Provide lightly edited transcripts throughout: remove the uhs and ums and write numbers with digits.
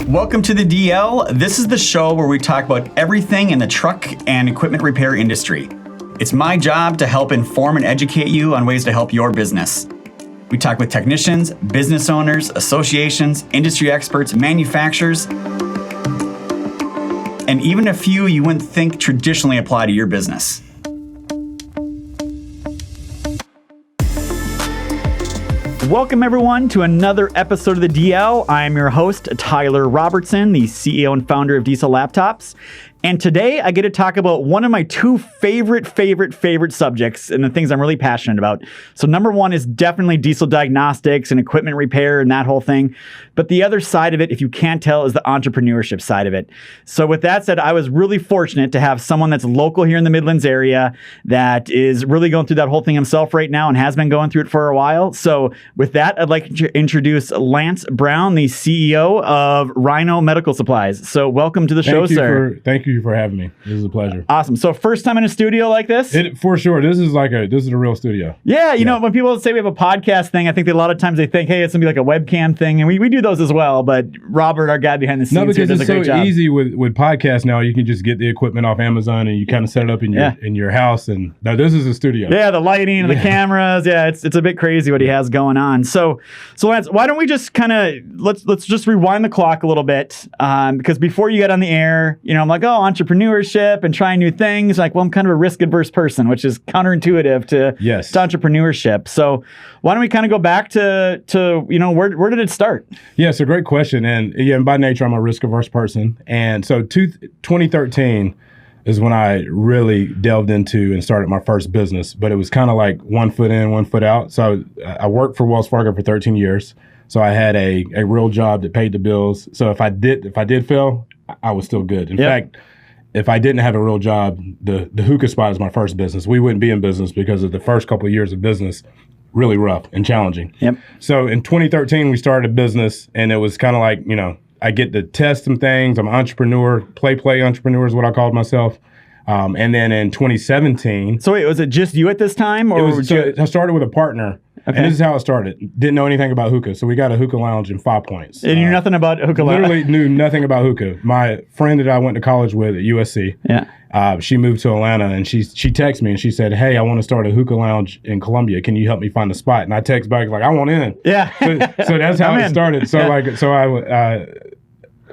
Welcome to the DL. This is the show where we talk about everything in the truck and equipment repair industry. It's my job to help inform and educate you on ways to help your business. We talk with technicians, business owners, associations, industry experts, manufacturers, and even a few you wouldn't think traditionally apply to your business. Welcome, everyone, to another episode of the DL. I am your host, Tyler Robertson, the CEO and founder of Diesel Laptops. And today I get to talk about one of my two favorite subjects and the things I'm really passionate about. So number one is definitely diesel diagnostics and equipment repair and that whole thing. But the other side of it, if you can't tell, is the entrepreneurship side of it. So with that said, I was really fortunate to have someone that's local here in the Midlands area that is really going through that whole thing himself right now and has been going through it for a while. So with that, I'd like to introduce Lance Brown, the CEO of Rhino Medical Supplies. So welcome to the show, sir. Thank you for having me. This is a pleasure. Awesome. So first time in a studio like this? For sure. This is a real studio. Yeah. You know, when people say we have a podcast thing, I think that a lot of times they think, hey, it's going to be like a webcam thing. And we do those as well. But Robert, our guy behind the scenes, because here, does a great job. It's so easy with podcasts now. You can just get the equipment off Amazon and you kind of set it up in your house. And now this is a studio. Yeah, the lighting and the cameras. Yeah, it's a bit crazy what he has going on. So Lance, why don't we just kind of let's just rewind the clock a little bit, because before you get on the air, you know, I'm like, oh, entrepreneurship and trying new things. Like, well, I'm kind of a risk-averse person, which is counterintuitive to entrepreneurship. So why don't we kind of go back to you know, where did it start? Yeah, it's a great question. And by nature, I'm a risk-averse person. And so 2013 is when I really delved into and started my first business. But it was kind of like 1 foot in, 1 foot out. So I worked for Wells Fargo for 13 years. So I had a real job that paid the bills. So if I did fail, I was still good. In fact, if I didn't have a real job, the hookah spot is my first business. We wouldn't be in business because of the first couple of years of business, really rough and challenging. Yep. So in 2013, we started a business, and it was kind of like, you know, I get to test some things. I'm an entrepreneur, play entrepreneur is what I called myself. And then in 2017. So wait, was it just you at this time? Or I started with a partner. Okay. And this is how it started. Didn't know anything about hookah. So we got a hookah lounge in 5 Points. And you knew nothing about hookah lounge? Literally knew nothing about hookah. My friend that I went to college with at USC, she moved to Atlanta, and she texted me and she said, hey, I want to start a hookah lounge in Columbia. Can you help me find a spot? And I text back like, I want in. Yeah. So that's how it started. So I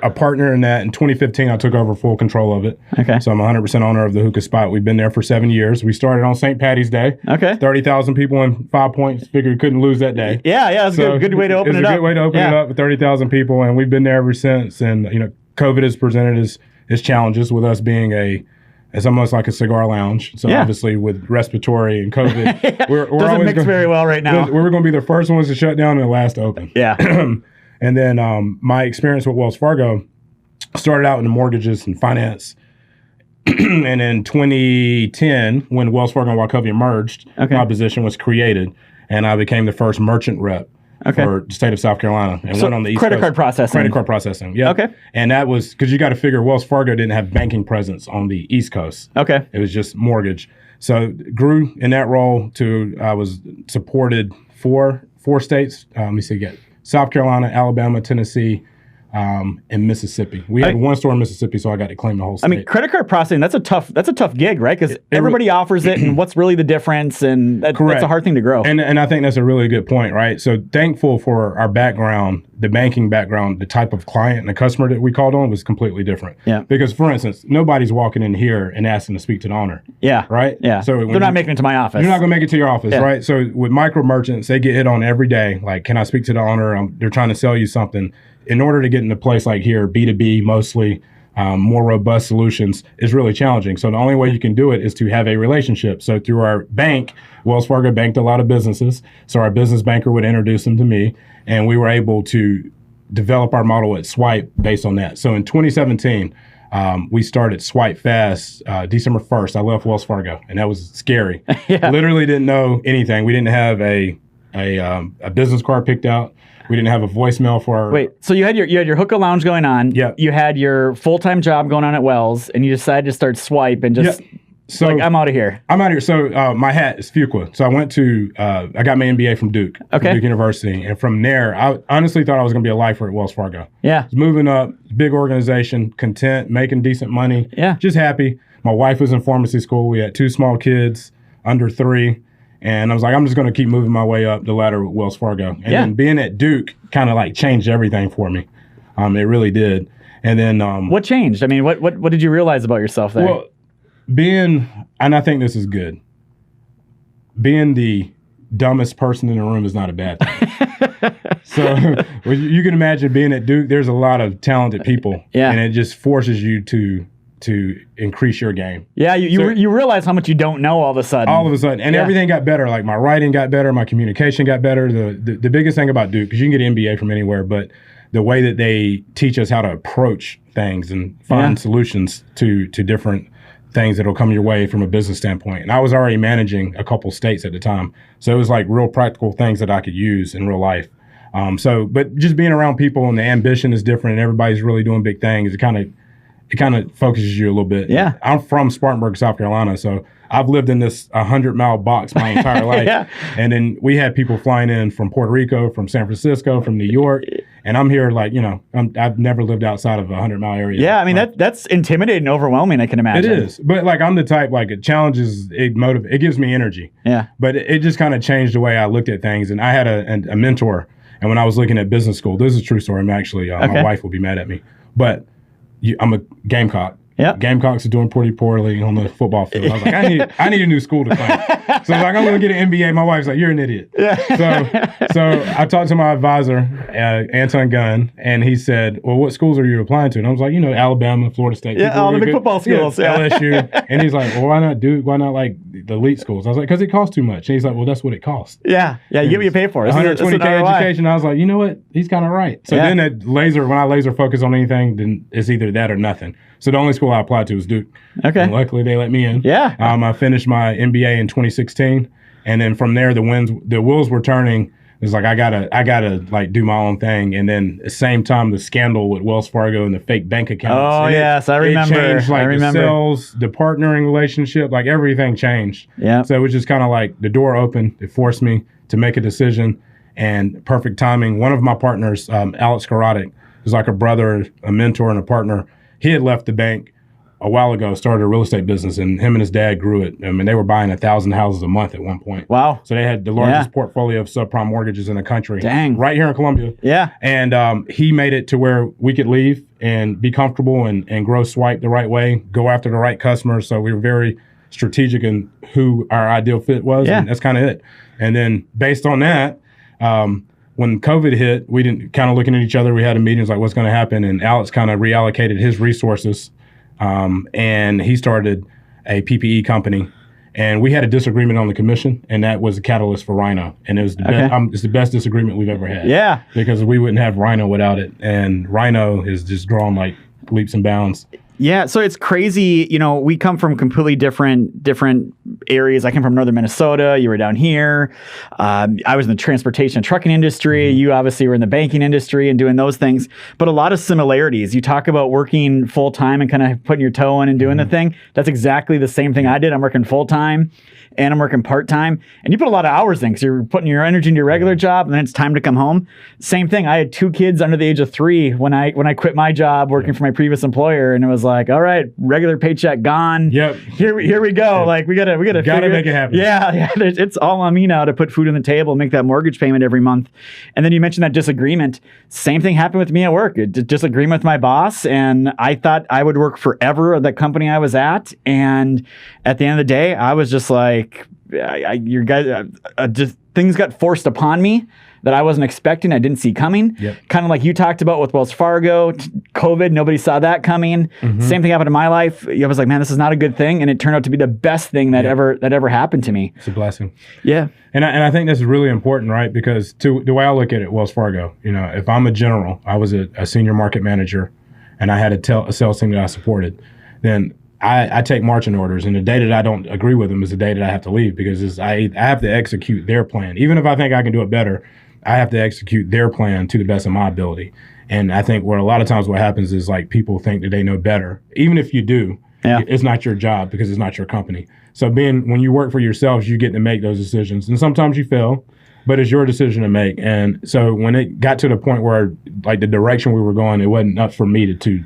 a partner in that. In 2015, I took over full control of it. Okay. So I'm 100% owner of the hookah spot. We've been there for 7 years. We started on St. Patty's Day. Okay. 30,000 people in 5 Points. Figured we couldn't lose that day. Yeah, it's a good way to open it up. It's a good way to open it up with 30,000 people, and we've been there ever since. And you know, COVID has presented its challenges with us being it's almost like a cigar lounge. So obviously with respiratory and COVID, we're doesn't always mix very well right now. We're going to be the first ones to shut down and the last to open. Yeah. And then my experience with Wells Fargo started out in mortgages and finance. And in 2010, when Wells Fargo and Wachovia merged, my position was created, and I became the first merchant rep for the state of South Carolina. And went on the East Coast. Credit card processing. Yeah. Okay. And that was because you got to figure Wells Fargo didn't have banking presence on the East Coast. Okay. It was just mortgage. So grew in that role to I was supported four states. Let me see, South Carolina, Alabama, Tennessee, in Mississippi. We had one store in Mississippi, so I got to claim the whole state. I mean, credit card processing, that's a tough gig, right? Because everybody offers it, and what's really the difference? And that's a hard thing to grow. And I think that's a really good point, right? So thankful for our background, the banking background, the type of client and the customer that we called on was completely different. Yeah. Because, for instance, nobody's walking in here and asking to speak to the owner. Yeah. Right? Yeah. So they're not making it to my office. You're not going to make it to your office, right? So with micro merchants, they get hit on every day. Like, can I speak to the owner? They're trying to sell you something. In order to get in a place like here, B2B mostly, more robust solutions is really challenging. So the only way you can do it is to have a relationship. So through our bank, Wells Fargo banked a lot of businesses. So our business banker would introduce them to me, and we were able to develop our model at Swipe based on that. So in 2017, we started Swipe Fast December 1st. I left Wells Fargo, and that was scary. Literally didn't know anything. We didn't have a business card picked out. We didn't have a voicemail for our... Wait, so you had your hookah lounge going on. Yeah. You had your full-time job going on at Wells, and you decided to start Swipe and just So like, I'm out of here. I'm out of here. So my hat is Fuqua. So I went to, I got my MBA from Duke, from Duke University. And from there, I honestly thought I was going to be a lifer at Wells Fargo. Yeah. Was moving up, big organization, content, making decent money. Yeah. Just happy. My wife was in pharmacy school. We had 2 small kids, under 3. And I was like, I'm just going to keep moving my way up the ladder with Wells Fargo. And then being at Duke kind of like changed everything for me. It really did. And then what changed? I mean, what did you realize about yourself there? Well, and I think this is good. Being the dumbest person in the room is not a bad thing. So you can imagine being at Duke, there's a lot of talented people. Yeah. And it just forces you to increase your game. Yeah, you realize how much you don't know all of a sudden. All of a sudden. And everything got better. Like my writing got better, my communication got better. The biggest thing about Duke, because you can get an MBA from anywhere, but the way that they teach us how to approach things and find solutions to different things that'll come your way from a business standpoint. And I was already managing a couple states at the time. So it was like real practical things that I could use in real life. But just being around people and the ambition is different and everybody's really doing big things, it kind of focuses you a little bit. Yeah. I'm from Spartanburg, South Carolina, so I've lived in this 100-mile box my entire life. And then we had people flying in from Puerto Rico, from San Francisco, from New York. And I'm here like, I've never lived outside of a 100-mile area. Yeah, I mean, that's intimidating and overwhelming, I can imagine. It is. But like I'm the type, like it challenges, it gives me energy. Yeah. But it just kind of changed the way I looked at things. And I had a mentor. And when I was looking at business school, this is a true story. I'm actually, my wife will be mad at me. But I'm a Gamecock. Yeah. Gamecocks are doing pretty poorly on the football field. I was like, I need a new school to play. So I was like, I'm going to get an MBA. My wife's like, you're an idiot. Yeah. So I talked to my advisor, Anton Gunn, and he said, well, what schools are you applying to? And I was like, Alabama, Florida State. Yeah, all the big football schools. Yeah, LSU. And he's like, well, why not Duke? Why not like the elite schools? I was like, because it costs too much. And he's like, well, that's what it costs. Yeah. Yeah, you get what you pay for. $120K education. I was like, you know what? He's kind of right. So then when I laser focus on anything, then it's either that or nothing. So the only school I applied to was Duke. Okay. And luckily, they let me in. Yeah. I finished my MBA in 2016, and then from there, the wheels were turning. It was like I gotta like do my own thing, and then at the same time, the scandal with Wells Fargo and the fake bank accounts. Oh yes, I remember. It changed the sales, the partnering relationship, like everything changed. Yeah. So it was just kind of like the door opened. It forced me to make a decision, and perfect timing. One of my partners, Alex Karadek, who's like a brother, a mentor, and a partner. He had left the bank a while ago, started a real estate business, and him and his dad grew it. I mean, they were buying 1,000 houses a month at one point. Wow. So they had the largest portfolio of subprime mortgages in the country. Dang. Right here in Columbia. Yeah. And he made it to where we could leave and be comfortable and grow Swipe the right way, go after the right customers. So we were very strategic in who our ideal fit was. Yeah. And that's kind of it. And then based on that, when COVID hit, we didn't kind of looking at each other. We had a meeting, like, what's going to happen? And Alex kind of reallocated his resources, and he started a PPE company. And we had a disagreement on the commission, and that was a catalyst for Rhino. And it was it's the best disagreement we've ever had. Yeah. Because we wouldn't have Rhino without it. And Rhino has just grown like leaps and bounds. Yeah, so it's crazy. We come from completely different areas. I came from northern Minnesota. You were down here. I was in the transportation and trucking industry. Mm-hmm. You obviously were in the banking industry and doing those things. But a lot of similarities. You talk about working full time and kind of putting your toe in and doing the thing. That's exactly the same thing I did. I'm working full time and I'm working part time. And you put a lot of hours in because you're putting your energy into your regular job, and then it's time to come home. Same thing. I had 2 kids under the age of 3 when I quit my job working for my previous employer, and it was like, all right, regular paycheck gone. Yep. Here we go. Yep. Like we gotta make it happen. Yeah. It's all on me now to put food on the table, make that mortgage payment every month. And then you mentioned that disagreement. Same thing happened with me at work. Disagreement with my boss, and I thought I would work forever at the company I was at. And at the end of the day, I was just like, you guys, just things got forced upon me that I wasn't expecting. I didn't see coming. Yep. Kind of like you talked about with Wells Fargo, COVID, nobody saw that coming. Mm-hmm. Same thing happened in my life. I was like, man, this is not a good thing. And it turned out to be the best thing that ever happened to me. It's a blessing. Yeah. And I think this is really important, right? Because the way I look at it, Wells Fargo, if I'm a general, I was a senior market manager, and I had a sales team that I supported, then I take marching orders, and the day that I don't agree with them is the day that I have to leave, because I have to execute their plan. Even if I think I can do it better, I have to execute their plan to the best of my ability. And I think a lot of times what happens is like people think that they know better. Even if you do, Yeah. It's not your job because it's not your company. So when you work for yourselves, you get to make those decisions. And sometimes you fail, but it's your decision to make. And so when it got to the point where like the direction we were going, it wasn't up for me to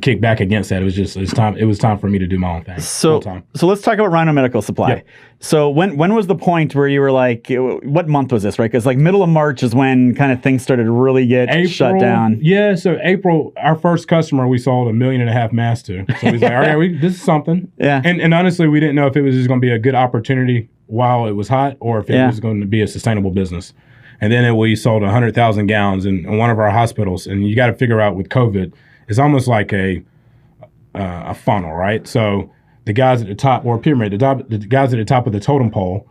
kick back against that. It was time for me to do my own thing. So let's talk about Rhino Medical Supply. Yep. So when was the point where you were like, what month was this, right? Because like middle of March is when kind of things started to really get shut down. Yeah, so April, our first customer, we sold 1.5 million masks to. So he's like, all right, this is something. Yeah. And honestly, we didn't know if it was just going to be a good opportunity while it was hot or if it was going to be a sustainable business. And then we sold 100,000 gallons in one of our hospitals. And you got to figure out with COVID, it's almost like a funnel, right? So the guys at the top, or a pyramid, the guys at the top of the totem pole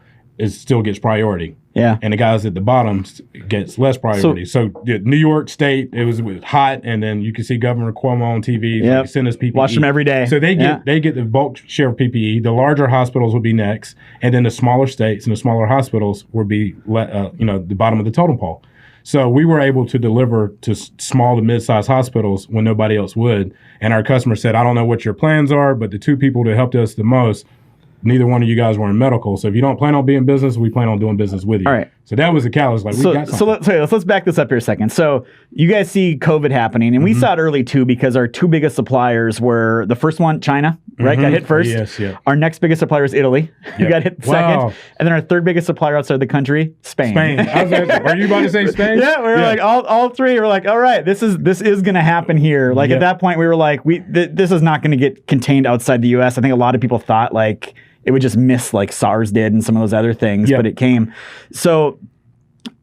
still gets priority. Yeah. And the guys at the bottom gets less priority. So New York State, it was hot, and then you can see Governor Cuomo on TV. Yep. Like, send us PPE. Watch them every day. So they get the bulk share of PPE. The larger hospitals would be next, and then the smaller states and the smaller hospitals would be the bottom of the totem pole. So we were able to deliver to small to mid-sized hospitals when nobody else would. And our customer said, I don't know what your plans are, but the two people that helped us the most, neither one of you guys were in medical. So if you don't plan on being in business, we plan on doing business with you. All right. So that was the catalyst. Like, we got something. Let's back this up here a second. So you guys see COVID happening, and we saw it early too because our two biggest suppliers were the first one, China, right? Got hit first. Yes, yeah. Our next biggest supplier is Italy. Yep. Got hit second. And then our third biggest supplier outside the country, Spain. Were you about to say Spain? Yeah, we were like all three were like, all right, this is going to happen here. Like at that point, we were like, this is not going to get contained outside the U.S. I think a lot of people thought like it would just miss like SARS did and some of those other things, but it came. So,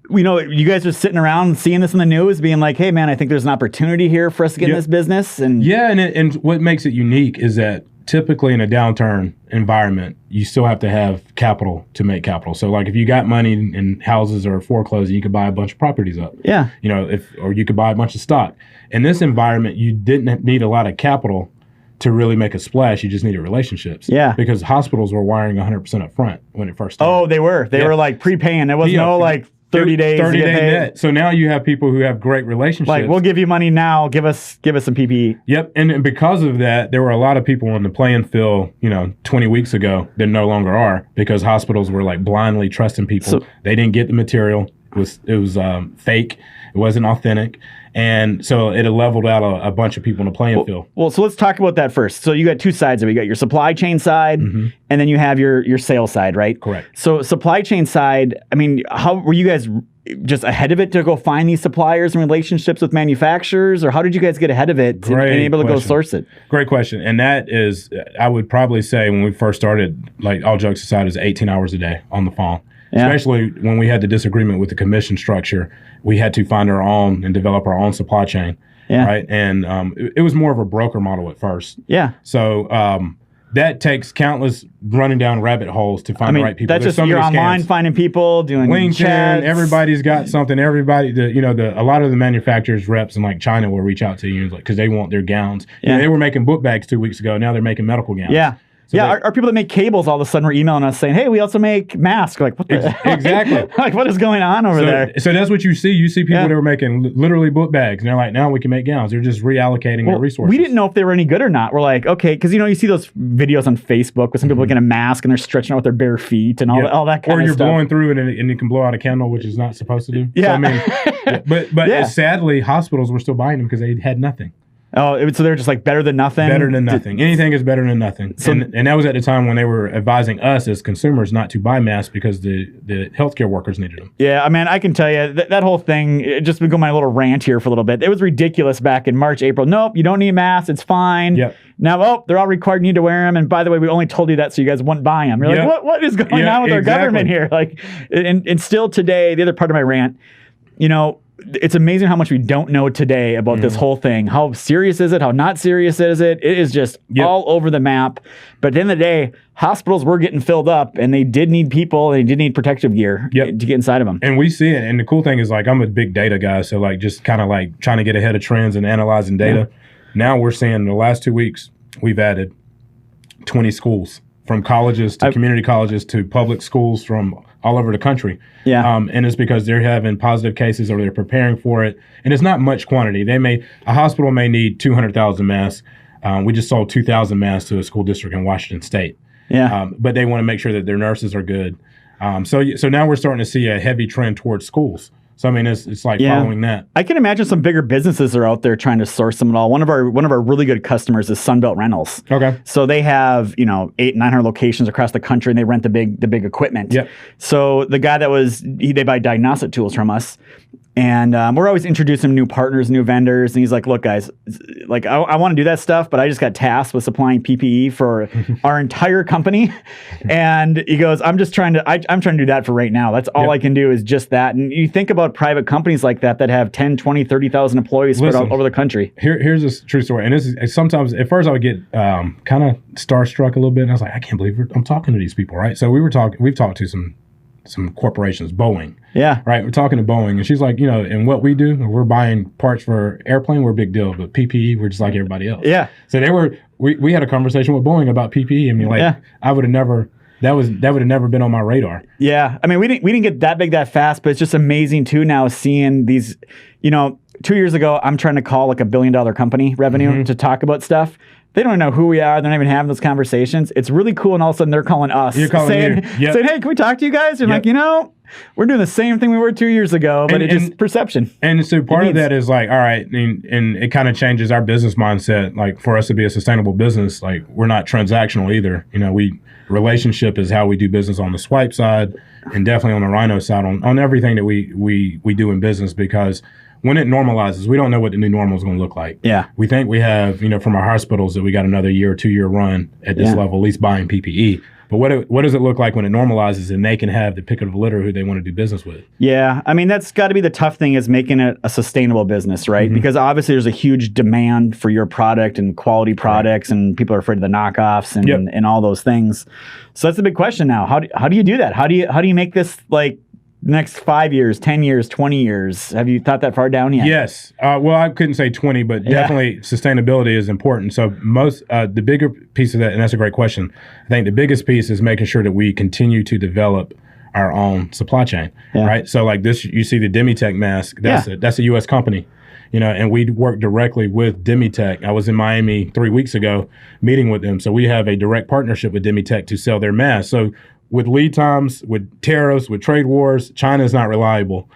you guys are sitting around seeing this in the news, being like, hey, man, I think there's an opportunity here for us to get in this business. And and what makes it unique is that typically in a downturn environment, you still have to have capital to make capital. So like if you got money and houses are foreclosing, you could buy a bunch of properties up. Yeah. Or you could buy a bunch of stock. In this environment, you didn't need a lot of capital to really make a splash. You just needed relationships. Yeah. Because hospitals were wiring 100% up front when it first started. Oh, they were. They were like prepaying. There was no like 30 days. 30-day net. So now you have people who have great relationships. Like, we'll give you money now. Give us some PPE. Yep. And because of that, there were a lot of people on the playing field, 20 weeks ago that no longer are, because hospitals were like blindly trusting people. So, they didn't get the material. It was fake. It wasn't authentic. And so it leveled out a bunch of people in the playing field. Well, so let's talk about that first. So you got two sides of it. You got your supply chain side, and then you have your sales side, right? Correct. So supply chain side, I mean, how were you guys just ahead of it to go find these suppliers and relationships with manufacturers, or how did you guys get ahead of it and able to go source it? Great question. And that is, I would probably say when we first started, like all jokes aside, is 18 hours a day on the phone. Yeah. Especially when we had the disagreement with the commission structure, we had to find our own and develop our own supply chain. Yeah. Right. And it was more of a broker model at first. Yeah. So that takes countless running down rabbit holes to find the right people. That's just you're online finding people, doing LinkedIn. Chats. Everybody's got something. Everybody, a lot of the manufacturers reps in like China will reach out to you because they want their gowns. Yeah. They were making book bags 2 weeks ago. Now they're making medical gowns. Yeah. So our people that make cables all of a sudden were emailing us saying, hey, we also make masks. Like, what the Exactly. Like, what is going on over there? So that's what you see. You see people that were making literally book bags. And they're like, now we can make gowns. They're just reallocating their resources. We didn't know if they were any good or not. We're like, okay, because, you see those videos on Facebook with some people getting a mask and they're stretching out with their bare feet and all that kind of stuff. Or you're blowing through it and you can blow out a candle, which is not supposed to do. Yeah. So, but sadly, hospitals were still buying them because they had nothing. Oh, so they're just like better than nothing? Better than nothing. Anything is better than nothing. So, and that was at the time when they were advising us as consumers not to buy masks because the healthcare workers needed them. Yeah, I mean, I can tell you that whole thing, just to go my little rant here for a little bit, it was ridiculous back in March, April. Nope, you don't need masks. It's fine. Yep. Now, they're all required. You need to wear them. And by the way, we only told you that so you guys wouldn't buy them. You're like, what is going on with our government here? Like, and still today, the other part of my rant, it's amazing how much we don't know today about this whole thing. How serious is it? How not serious is it? It is just all over the map. But at the end of the day, hospitals were getting filled up, and they did need people, and they did need protective gear to get inside of them. And we see it. And the cool thing is, like, I'm a big data guy, so like just kind of like trying to get ahead of trends and analyzing data. Yeah. Now we're seeing in the last 2 weeks, we've added 20 schools, from colleges to community colleges to public schools from all over the country. Yeah. And it's because they're having positive cases or they're preparing for it. And it's not much quantity. A hospital may need 200,000 masks. We just sold 2,000 masks to a school district in Washington State. Yeah. But they want to make sure that their nurses are good. So now we're starting to see a heavy trend towards schools. So I mean, it's like following that. I can imagine some bigger businesses are out there trying to source them at all. One of our really good customers is Sunbelt Rentals. Okay. So they have 800-900 locations across the country, and they rent the big equipment. Yep. So the guy they buy diagnostic tools from us. And we're always introducing new partners, new vendors. And he's like, look, guys, like I want to do that stuff, but I just got tasked with supplying PPE for our entire company. And he goes, I'm trying to do that for right now. That's all I can do is just that. And you think about private companies like that have 10, 20, 30,000 employees spread all over the country. Here's a true story. And this is sometimes, at first I would get kind of starstruck a little bit. And I was like, I can't believe I'm talking to these people, right? So we've talked to some corporations, Boeing. Yeah. Right. We're talking to Boeing, and she's like, and what we do, we're buying parts for airplane, we're a big deal, but PPE, we're just like everybody else. Yeah. So we had a conversation with Boeing about PPE. I mean, I would have never, that would have never been on my radar. Yeah. I mean, we didn't get that big that fast, but it's just amazing too now seeing these, 2 years ago, I'm trying to call like $1 billion company revenue to talk about stuff. They don't know who we are. They're not even having those conversations. It's really cool. And all of a sudden they're calling us saying, hey, can we talk to you guys? And like, we're doing the same thing we were 2 years ago, but it's just perception. And so part of that is like, all right, and it kind of changes our business mindset. Like for us to be a sustainable business, like we're not transactional either. Relationship is how we do business on the swipe side and definitely on the Rhino side on everything that we do in business, because when it normalizes, we don't know what the new normal is going to look like. Yeah. We think we have, from our hospitals that we got another year or 2 year run at this level, at least buying PPE. But what does it look like when it normalizes and they can have the pick of the litter who they want to do business with? Yeah. I mean, that's got to be the tough thing, is making it a sustainable business, right? Because obviously there's a huge demand for your product and quality products, and people are afraid of the knockoffs and all those things. So that's the big question now. How do you do that? How do you make this like next 5 years, 10 years, 20 years? Have you thought that far down yet? Yes. Well, I couldn't say 20, but definitely sustainability is important. So the bigger piece of that, and that's a great question, I think the biggest piece is making sure that we continue to develop our own supply chain, right? So like this, you see the Demitech mask, that's a U.S. company, and we work directly with Demitech. I was in Miami 3 weeks ago meeting with them. So we have a direct partnership with Demitech to sell their masks. So with lead times, with tariffs, with trade wars, China is not reliable.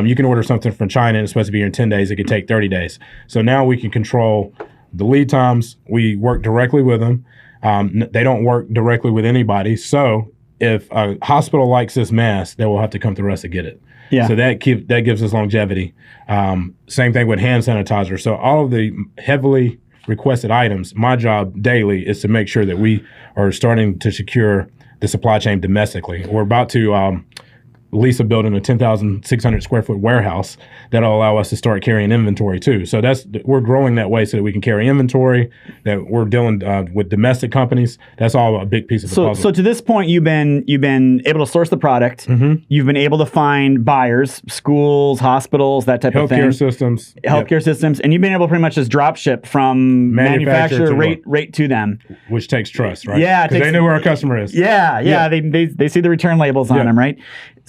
You can order something from China and it's supposed to be here in 10 days. It could take 30 days. So now we can control the lead times. We work directly with them. They don't work directly with anybody. So if a hospital likes this mask, they will have to come through us to get it. Yeah. So that gives us longevity. Same thing with hand sanitizer. So all of the heavily requested items, my job daily is to make sure that we are starting to secure the supply chain domestically. We're about to lease a building, a 10,600 square foot warehouse that'll allow us to start carrying inventory too. So we're growing that way so that we can carry inventory, that we're dealing with domestic companies. That's all a big piece of the puzzle. So to this point, you've been able to source the product. You've been able to find buyers, schools, hospitals, that type of thing. Healthcare systems. And you've been able to pretty much just drop ship from manufacturer right to them. Which takes trust, right? Yeah. Because they know where our customer is. Yeah. They see the return labels on them, right?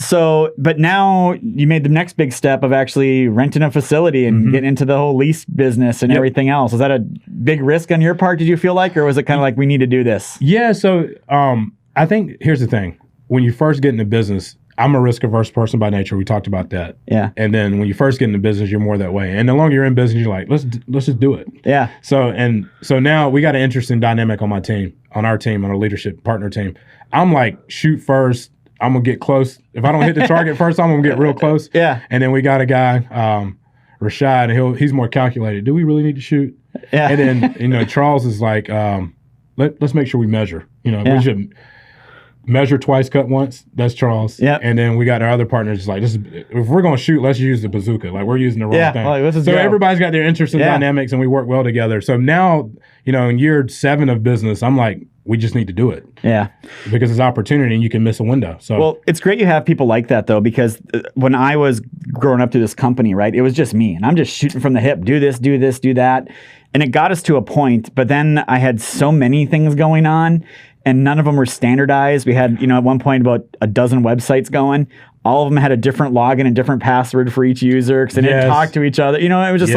So, but now you made the next big step of actually renting a facility and getting into the whole lease business and everything else. Was that a big risk on your part, did you feel like, or was it kind of like, we need to do this? Yeah, so I think, here's the thing. When you first get into business, I'm a risk-averse person by nature. We talked about that. Yeah. And then when you first get into business, you're more that way. And the longer you're in business, you're like, let's just do it. Yeah. So now we got an interesting dynamic on our team, on our leadership partner team. I'm like, shoot first. I'm going to get close. If I don't hit the target first, I'm going to get real close. Yeah. And then we got a guy, Rashad, and he's more calculated. Do we really need to shoot? Yeah. And then, Charles is like, let's make sure we measure. We should measure twice, cut once. That's Charles. Yeah. And then we got our other partners like, if we're going to shoot, let's use the bazooka. Like, we're using the wrong thing. Like, so everybody's got their interests and dynamics, and we work well together. So now, in year 7 of business, I'm like, we just need to do it. Yeah. Because it's opportunity and you can miss a window. So, well, it's great you have people like that, though, because when I was growing up to this company, right, it was just me. And I'm just shooting from the hip, do this, do that. And it got us to a point, but then I had so many things going on. and none of them were standardized. We had, at one point about a dozen websites going. All of them had a different login and different password for each user because they didn't talk to each other. It was just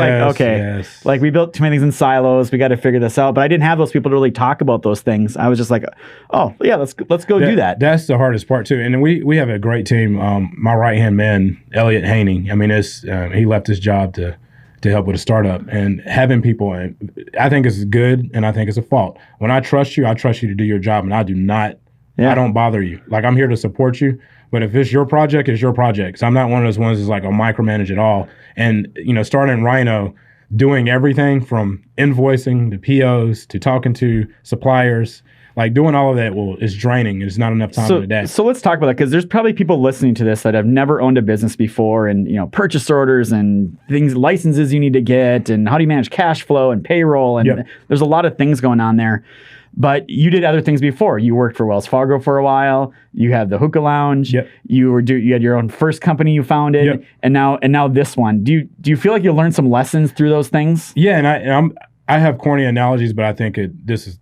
like we built too many things in silos. We got to figure this out. But I didn't have those people to really talk about those things. I was just like, oh yeah, let's go do that. That's the hardest part too. And we have a great team. My right hand man, Elliot Haney. I mean, he left his job to help with a startup, and having people, I think is good, and I think it's a fault. When I trust you to do your job, and I do not. Yeah. I don't bother you. Like, I'm here to support you. But if it's your project, it's your project. So I'm not one of those ones that's like, I'll micromanage it all. And, starting Rhino, doing everything from invoicing to POs to talking to suppliers, like doing all of that is draining. It's not enough time in the day. So let's talk about that, because there's probably people listening to this that have never owned a business before, and, purchase orders and things, licenses you need to get, and how do you manage cash flow and payroll. And there's a lot of things going on there. But you did other things before. You worked for Wells Fargo for a while. You had the Hookah Lounge. Yep. You had your own first company you founded, and now this one. Do you feel like you learned some lessons through those things? Yeah, and I have corny analogies, but I think this is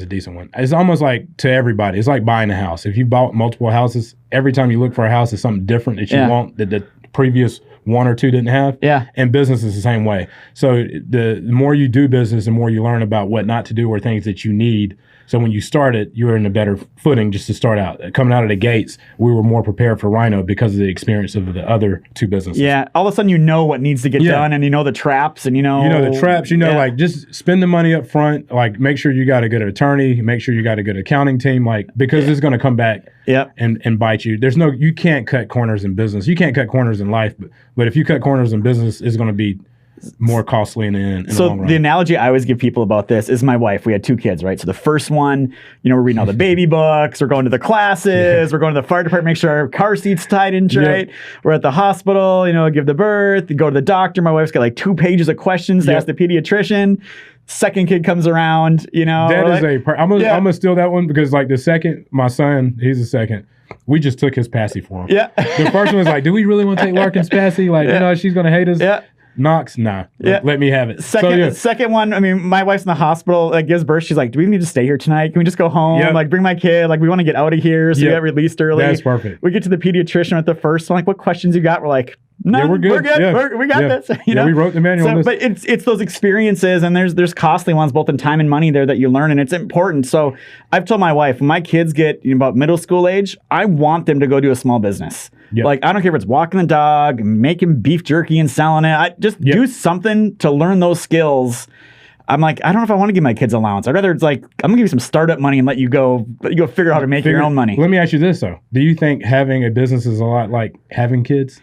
a decent one. It's almost like, to everybody, it's like buying a house. If you bought multiple houses, every time you look for a house, it's something different that you want that the previous one or two didn't have. Yeah. And business is the same way. So the more you do business, the more you learn about what not to do or things that you need. So when you start it, you're in a better footing just to start out. Coming out of the gates, we were more prepared for Rhino because of the experience of the other two businesses. Yeah. All of a sudden, what needs to get done, and the traps, and You know the traps, like, just spend the money up front, like, make sure you got a good attorney, make sure you got a good accounting team, like, because it's going to come back and bite you. You can't cut corners in business. You can't cut corners in life, but if you cut corners in business, it's going to be more costly in the long run. So the analogy I always give people about this is my wife. We had two kids, right? So the first one, we're reading all the baby books, we're going to the classes, we're going to the fire department, make sure our car seat's tied in right. We're at the hospital, give the birth, go to the doctor. My wife's got like 2 pages of questions to ask the pediatrician. Second kid comes around, That is I'm gonna steal that one, because like the second, my son, he's the second. We just took his passy for him. Yeah. The first one was like, do we really want to take Larkin's passy? Like, she's gonna hate us. Yeah. Knox, nah. Let me have it. Second one, my wife's in the hospital, gives birth. She's like, do we need to stay here tonight? Can we just go home? Like, bring my kid. Like, we want to get out of here. So we got released early. That's perfect. We get to the pediatrician at the first one. Like, what questions you got? We're like, none. Yeah, we're good. We're good. Yeah. We got this. We wrote the manual on this. But it's those experiences, and there's costly ones, both in time and money there, that you learn, and it's important. So I've told my wife, when my kids get about middle school age, I want them to go do a small business. Yep. Like, I don't care if it's walking the dog, making beef jerky and selling it. I just do something to learn those skills. I'm like, I don't know if I want to give my kids allowance. I'd rather it's like, I'm gonna give you some startup money and let you go figure out how to make your own money. Let me ask you this though. Do you think having a business is a lot like having kids?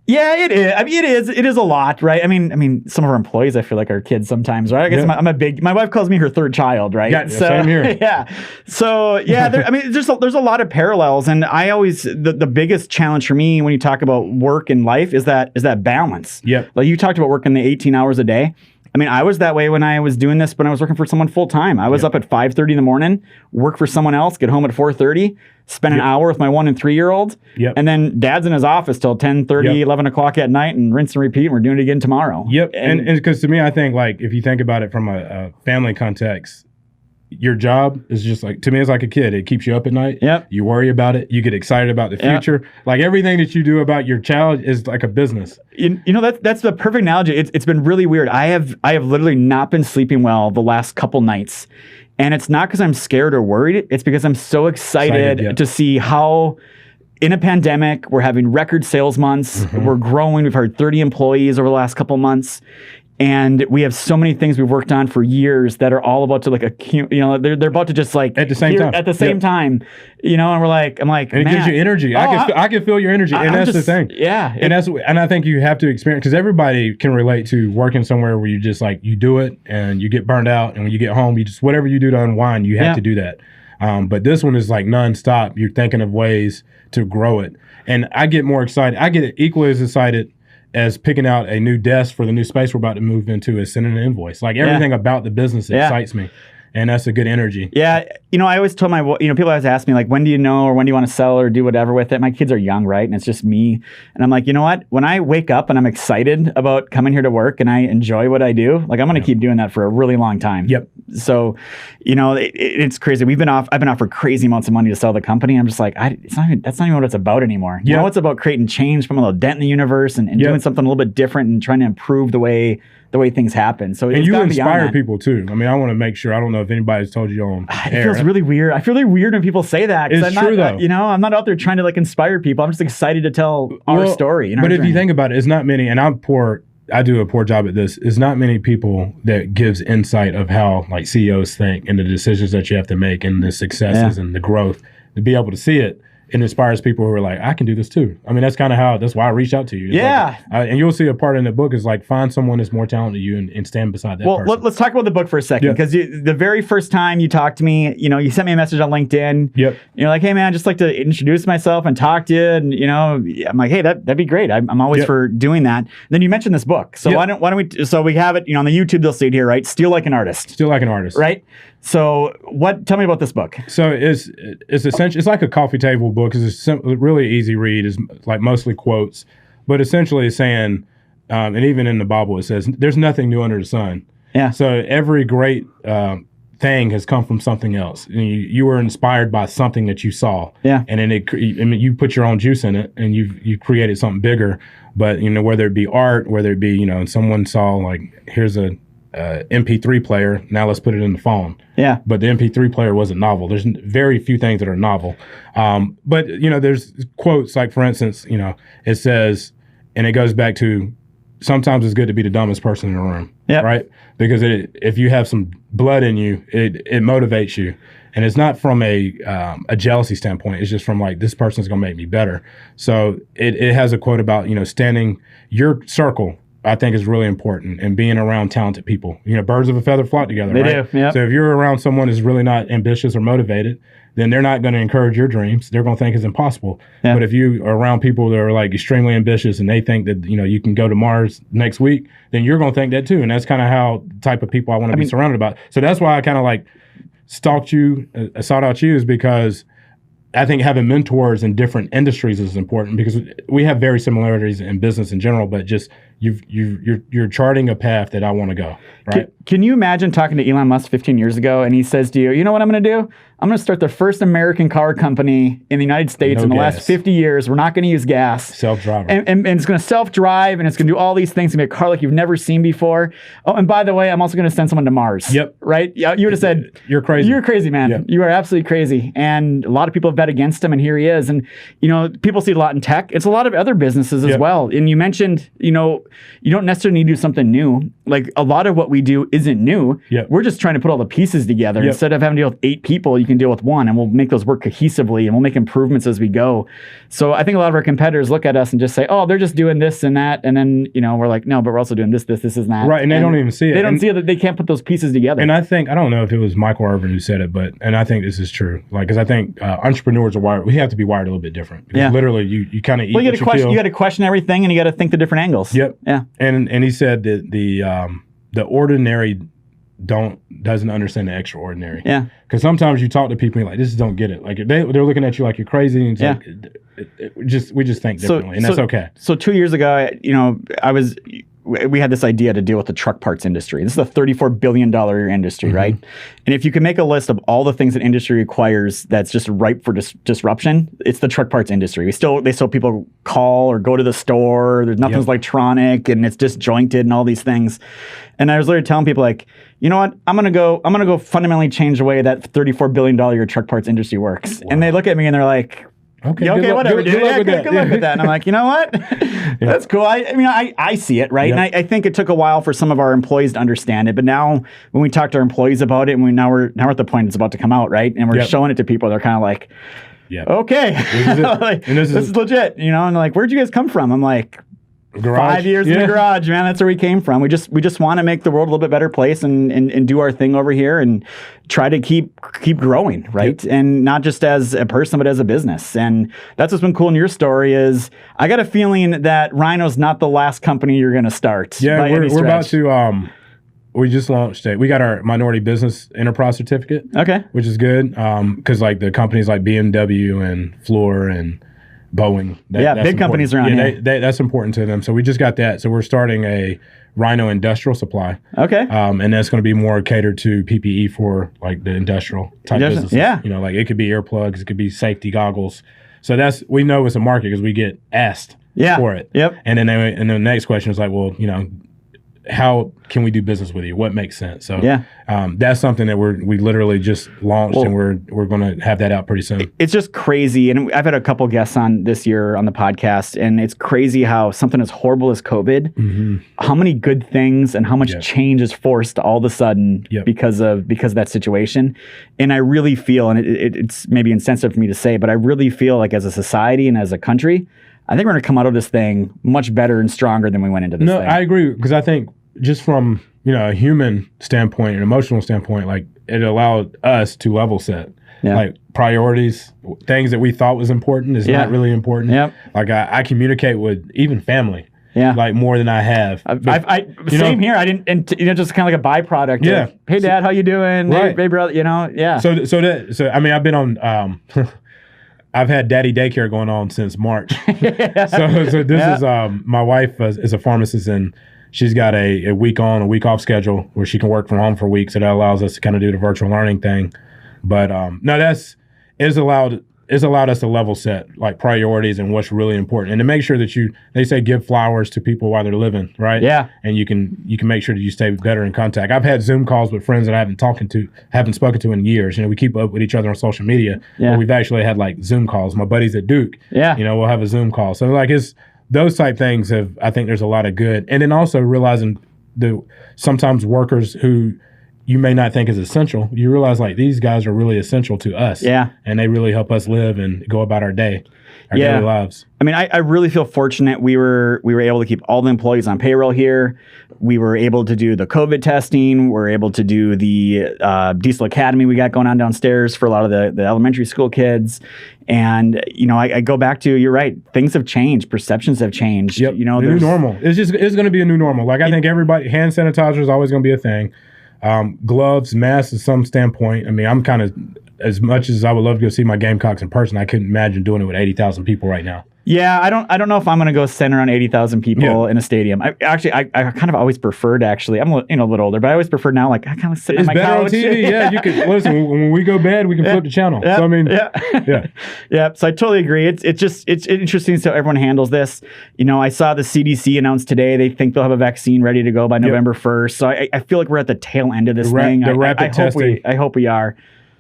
Yeah, it is. I mean, it is a lot, right? I mean, some of our employees, I feel like, are kids sometimes, right? I guess my wife calls me her third child, right? Yeah, same here. Yeah. So yeah, there's a lot of parallels, and I always the biggest challenge for me when you talk about work and life is that balance. Yeah. Like you talked about working the 18 hours a day. I mean, I was that way when I was doing this, when I was working for someone full time. I was up at 5:30 in the morning, work for someone else, get home at 4:30, spend an hour with my 1 and 3-year-old, and then dad's in his office till 10:30, 11 o'clock at night, and rinse and repeat, and we're doing it again tomorrow. Yep. And because to me, I think, like, if you think about it from a family context, your job is just like, to me, it's like a kid. It keeps you up at night. Yep. You worry about it. You get excited about the future. Like, everything that you do about your child is like a business. That's the perfect analogy. It's been really weird. I have literally not been sleeping well the last couple nights. And it's not because I'm scared or worried. It's because I'm so excited to see how, in a pandemic, we're having record sales months. Mm-hmm. We're growing. We've hired 30 employees over the last couple months. And we have so many things we've worked on for years that are all about to they're about to just like at the same time. At the same time, and I'm like, and it gives you energy. I can feel your energy, and that's the thing. Yeah, and I think you have to experience, because everybody can relate to working somewhere where you just like, you do it and you get burned out, and when you get home, you just, whatever you do to unwind, you have to do that. But this one is like nonstop. You're thinking of ways to grow it, and I get more excited. I get equally as excited as picking out a new desk for the new space we're about to move into, is sending an invoice. Like, everything about the business excites me. And that's a good energy. Yeah. I always told people always ask me, like, when do you know, or when do you want to sell or do whatever with it? My kids are young, right? And it's just me. And I'm like, you know what? When I wake up and I'm excited about coming here to work and I enjoy what I do, like, I'm going to keep doing that for a really long time. Yep. So, it's crazy. I've been offered crazy amounts of money to sell the company. I'm just like, that's not even what it's about anymore. Yep. Now it's about creating change, putting a little dent in the universe and doing something a little bit different and trying to improve the way things happen. So and you inspire people too. I mean, I want to make sure. I don't know if anybody's told you on air. It feels really weird. I feel really weird when people say that. It's true though. I'm not out there trying to like inspire people. I'm just excited to tell our story. But if you think about it, it's not many. And I do a poor job at this. It's not many people that gives insight of how like CEOs think and the decisions that you have to make and the successes and the growth to be able to see it. It inspires people who are like, I can do this too. I mean, that's kind of that's why I reached out to you. It's and you'll see a part in the book is like, find someone that's more talented than you and stand beside that person. Well, let's talk about the book for a second. Because the very first time you talked to me, you sent me a message on LinkedIn. Yep. You're like, hey man, I'd just like to introduce myself and talk to you. And, I'm like, hey, that'd be great. I'm always for doing that. And then you mentioned this book. So why don't we, so we have it, on the YouTube, they'll see it here, right? Steal Like an Artist. Steal Like an Artist. Right? So tell me about this book. So it's essentially, it's like a coffee table book. It's a really easy read. It's like mostly quotes, but essentially it's saying, and even in the Bible, it says, there's nothing new under the sun. Yeah. So every great thing has come from something else. You were inspired by something that you saw. Yeah. And then you put your own juice in it and you created something bigger. But, whether it be art, whether it be, someone saw like, here's a MP3 player. Now let's put it in the phone. Yeah. But the MP3 player wasn't novel. There's very few things that are novel. But there's quotes like, for instance, it says, and it goes back to, sometimes it's good to be the dumbest person in the room. Yeah. Right. Because if you have some blood in you, it motivates you. And it's not from a jealousy standpoint. It's just from like, this person's going to make me better. So it has a quote about, standing your circle, I think is really important, and being around talented people. Birds of a feather flock together, right? They do, yeah. So if you're around someone who's really not ambitious or motivated, then they're not going to encourage your dreams. They're going to think it's impossible. Yeah. But if you are around people that are like extremely ambitious and they think that, you can go to Mars next week, then you're going to think that too. And that's kind of how type of people I want to be surrounded by. So that's why I kind of like sought out you is because I think having mentors in different industries is important, because we have very similarities in business in general, but just you're charting a path that I want to go. Right? Can you imagine talking to Elon Musk 15 years ago and he says to you, you know what I'm going to do? I'm going to start the first American car company in the United States in the last 50 years. We're not going to use gas. Self-driver. And it's going to self-drive, and it's going to do all these things. It's going to be a car like you've never seen before. Oh, and by the way, I'm also going to send someone to Mars. Yep. Right? Yeah, you would have said, you're crazy. You're crazy, man. Yep. You are absolutely crazy. And a lot of people have bet against him, and here he is. And, people see it a lot in tech. It's a lot of other businesses as well. And you mentioned, you don't necessarily need to do something new. Like, a lot of what we do isn't new. Yep. We're just trying to put all the pieces together. Yep. Instead of having to deal with 8 people, you can deal with 1, and we'll make those work cohesively, and we'll make improvements as we go. So I think a lot of our competitors look at us and just say, oh, they're just doing this and that. And then, we're like, no, but we're also doing this, and that. Right. And they don't even see it. They don't see it, that they can't put those pieces together. And I don't know if it was Michael Irvin who said it, and I think this is true. Like, because I think entrepreneurs are wired, we have to be wired a little bit different. Because literally you kind of eat you got to question everything, and you got to think the different angles. Yep. Yeah. And he said that the ordinary doesn't understand the extraordinary. Yeah. Because sometimes you talk to people and you're like, this don't get it. Like they're looking at you like you're crazy, and it's like, we just think differently, and that's okay. So 2 years ago, we had this idea to deal with the truck parts industry. This is a $34 billion industry, right? And if you can make a list of all the things that industry requires that's just ripe for disruption, it's the truck parts industry. They still people call or go to the store. There's nothing's electronic, and it's disjointed and all these things. And I was literally telling people, like, you know what? I'm gonna go fundamentally change the way that $34 billion truck parts industry works. Wow. And they look at me and they're like, okay, whatever, dude. Good luck with that. And I'm like, you know what? That's cool. I see it, right? Yep. And I think it took a while for some of our employees to understand it. But now when we talk to our employees about it, and we're at the point it's about to come out, right? And we're showing it to people, they're kind of like, okay, this is legit, and they're like, where'd you guys come from? I'm like, garage. 5 years in the garage, man. That's where we came from. We just want to make the world a little bit better place and do our thing over here and try to keep growing, right? Yep. And not just as a person, but as a business. And that's what's been cool in your story is I got a feeling that Rhino's not the last company you're going to start. Yeah, we're about to. we just launched it. We got our minority business enterprise certificate. Okay. Which is good. Because like the companies like BMW and Fluor and Boeing. That's big companies around here. That's important to them. So we just got that. So we're starting a Rhino industrial supply. Okay. And that's going to be more catered to PPE for like the industrial type businesses. Yeah. You know, like it could be earplugs, it could be safety goggles. So we know it's a market because we get asked for it. Yep. And then the next question is like, well, you know, how can we do business with you? What makes sense? So that's something that we literally just launched, and we're going to have that out pretty soon. It's just crazy, and I've had a couple guests on this year on the podcast, and it's crazy how something as horrible as COVID, how many good things and how much change is forced all of a sudden because of that situation. And I really feel, and it's maybe insensitive for me to say, but I really feel like as a society and as a country, I think we're going to come out of this thing much better and stronger than we went into this thing. No, I agree, because I think just from, you know, a human standpoint, an emotional standpoint, like it allowed us to level set. Like priorities, things that we thought was important is not really important. Like I communicate with even family. Like more than I have. Same here. I didn't, and you know, just kind of like a byproduct. Of, hey, Dad, how you doing? Right. Hey, brother. You know, So I mean, I've been on. I've had daddy daycare going on since March. So this is my wife is a pharmacist, and she's got a week on, a week off schedule where she can work from home for weeks. So that allows us to kind of do the virtual learning thing. But no, it's allowed us to level set like priorities and what's really important, and to make sure that they say give flowers to people while they're living, right? Yeah. And you can make sure that you stay better in contact. I've had Zoom calls with friends that I haven't spoken to in years. You know, we keep up with each other on social media. But we've actually had like Zoom calls. My buddies at Duke. You know, we'll have a Zoom call. So like it's those type things I think there's a lot of good. And then also realizing sometimes workers who you may not think is essential, you realize like these guys are really essential to us. And they really help us live and go about our day, our daily lives. I mean, I really feel fortunate. We were able to keep all the employees on payroll here. We were able to do the COVID testing. We're able to do the Diesel Academy we got going on downstairs for a lot of the elementary school kids. And, you know, I go back to, you're right, things have changed. Perceptions have changed. Yep. You know, the new normal. It's going to be a new normal. Like I think everybody, hand sanitizer is always going to be a thing. Gloves, masks to some standpoint. I mean, I'm kind of, as much as I would love to go see my Gamecocks in person, I couldn't imagine doing it with 80,000 people right now. Yeah, I don't know if I'm going to go send around 80,000 people in a stadium. I kind of always preferred, actually. I'm a little older, but I always prefer now, like, I kind of sit on my couch. It's better on TV, yeah. You can, listen, when we go bad, we can flip the channel. So, I mean, yeah. So I totally agree. It's interesting how everyone handles this. You know, I saw the CDC announce today they think they'll have a vaccine ready to go by November 1st. So I feel like we're at the tail end of this thing. The rapid testing. I hope we are.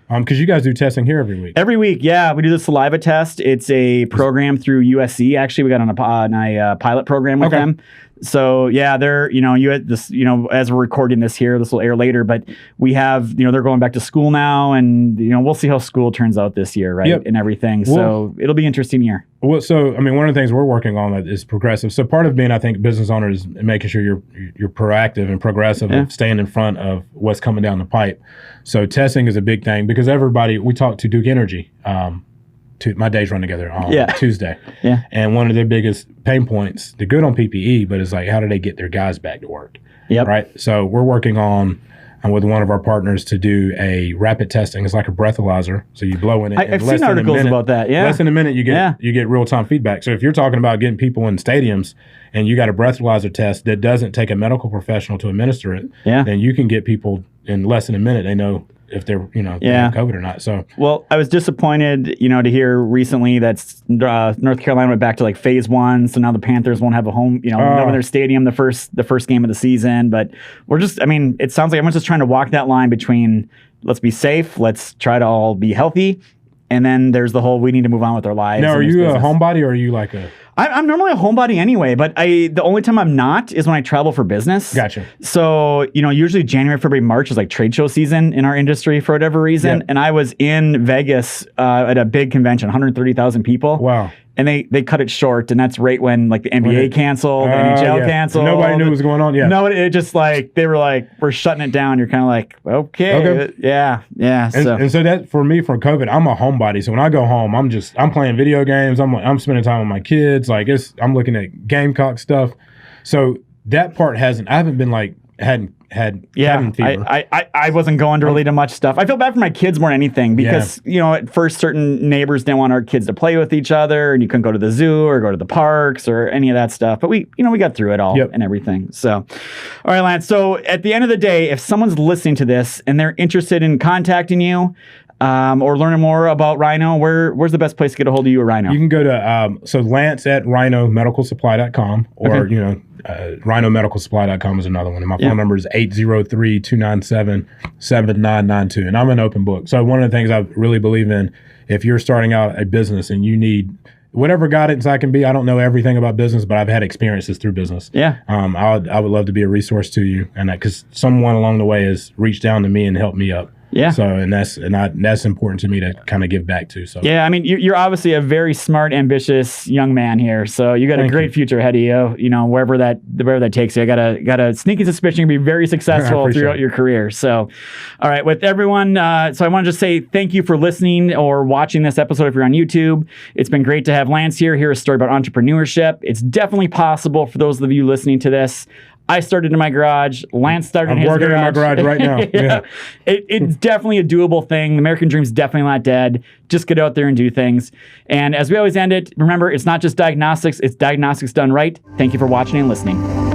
Because you guys do testing here every week. Every week, yeah. We do the saliva test. It's a program through USC. Actually, we got on a pilot program with them. So, yeah, they're, you know, you had this, you know, as we're recording this here, this will air later, but we have, you know, they're going back to school now, and, you know, we'll see how school turns out this year, right? And everything. So it'll be an interesting year. Well, so, I mean, one of the things we're working on is progressive. So part of being, I think, business owner is making sure you're proactive and progressive and staying in front of what's coming down the pipe. So testing is a big thing because we talked to Duke Energy. My days run together on Tuesday. And one of their biggest pain points, they're good on PPE, but it's like, how do they get their guys back to work? Right. So we're working on with one of our partners to do a rapid testing. It's like a breathalyzer. So you blow in it. I've seen articles about that. Less than a minute, you get real time feedback. So if you're talking about getting people in stadiums and you got a breathalyzer test that doesn't take a medical professional to administer it, then you can get people in less than a minute. They know if they're, you know, they have COVID or not. So, well, I was disappointed, you know, to hear recently that North Carolina went back to like phase 1. So now the Panthers won't have a home, you know, in their stadium the first game of the season. But we're just, I mean, it sounds like everyone's just trying to walk that line between let's be safe, let's try to all be healthy, and then there's the whole we need to move on with our lives. Now, are you a homebody or are you like a? I'm normally a homebody anyway, but the only time I'm not is when I travel for business. Gotcha. So, you know, usually January, February, March is like trade show season in our industry for whatever reason. And I was in Vegas at a big convention, 130,000 people. Wow. And they cut it short, and that's right when like the NBA canceled, the NHL canceled. Nobody knew what was going on. Yeah. No, it just like they were like, we're shutting it down. You're kind of like, okay. Yeah. And so that for me from COVID, I'm a homebody. So when I go home, I'm playing video games. I'm spending time with my kids. Like I'm looking at Gamecock stuff. So that part I haven't been like hadn't had Yeah, cabin fever. I wasn't going really to much stuff. I feel bad for my kids more than anything because, at first certain neighbors didn't want our kids to play with each other and you couldn't go to the zoo or go to the parks or any of that stuff. But we got through it all and everything. So, all right, Lance. So at the end of the day, if someone's listening to this and they're interested in contacting you, or learning more about Rhino, where's the best place to get a hold of you at Rhino? You can go to Lance at rhinomedicalsupply.com or rhinomedicalsupply.com is another one. And my phone number is 803-297-7992. And I'm an open book. So one of the things I really believe in, if you're starting out a business and you need whatever guidance I can be, I don't know everything about business, but I've had experiences through business. Yeah. I would love to be a resource to you, and because someone along the way has reached down to me and helped me up. Yeah. So, that's important to me to kind of give back to. So, yeah, I mean, you're obviously a very smart, ambitious young man here. So you got a great future ahead of you. Wherever that takes you. I got a sneaky suspicion you'll be very successful throughout your career. So, all right, with everyone. So I want to just say thank you for listening or watching this episode if you're on YouTube. It's been great to have Lance here. Hear a story about entrepreneurship. It's definitely possible for those of you listening to this. I started in my garage. Lance started in his garage. I'm working in my garage right now. Yeah. It's definitely a doable thing. The American dream's definitely not dead. Just get out there and do things. And as we always end it, remember, it's not just diagnostics. It's diagnostics done right. Thank you for watching and listening.